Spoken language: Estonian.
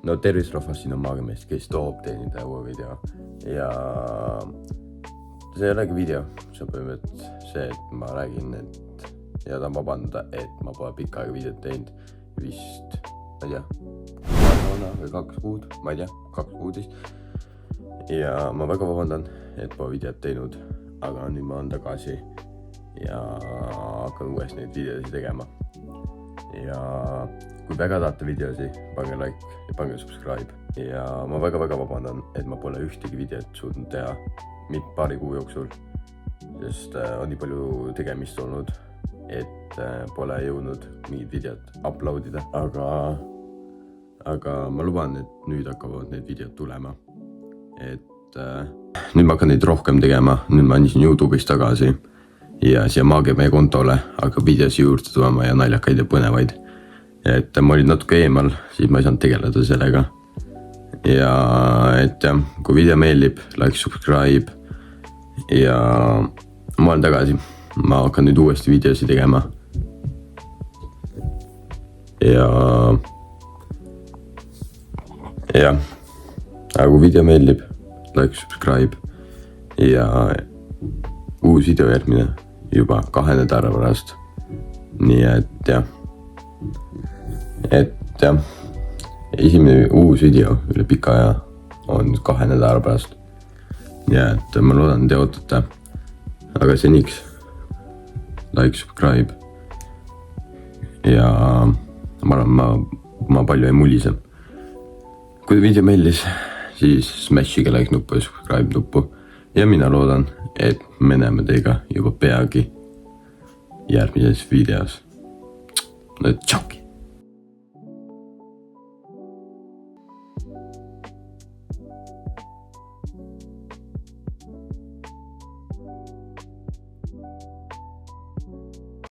No tervist rahvast, siin on Maagimees, kes toob teenida uue video. Ja see ei olegi video, see on põhimõtteliselt see, et ma räägin, et ja tahan vabandada, et ma pole pikka aega videot teinud. Vist, ma ei tea, või 2 kuud, ma ei tea, 2 kuud vist. Ja ma väga vabandan, et pole videot teinud, aga nüüd ma olen tagasi ja hakkan uuesti neid videosi tegema. Ja kui väga tahate videosi, pange like ja pange subscribe. Ja ma väga vabandan, et ma pole ühtegi videot suutnud teha paari kuu jooksul, sest on nii palju tegemist olnud, et pole jõudnud mingit videot uploadida. Aga ma luban, et nüüd hakkavad need videod tulema. Et nüüd ma hakkan neid rohkem tegema, nüüd ma andsin YouTube'is tagasi ja siia Maagimehe kontole hakkab videosi juurde tulema ja naljakaid ja põnevaid. Et ma olin natuke eemal, siis ma ei saanud tegeleda sellega. Ja et jah, kui video meeldib, like, subscribe ja ma olen tagasi. Ma hakkan nüüd uuesti videosi tegema. Ja aga kui video meeldib, like, subscribe ja uus video järgmine juba 2 nädala pärast. Nii et jah, esimene uus video üle pika aja on 2 nädala pärast. Ja et ma loodan, et te ootate, aga seniks like, subscribe ja ma arvan, ma palju ei mulise. Kui video meeldis, siis smashige like nuppu ja subscribe nuppu ja mina loodan, et me näeme teiega juba peagi järgmises videos. Tšauki!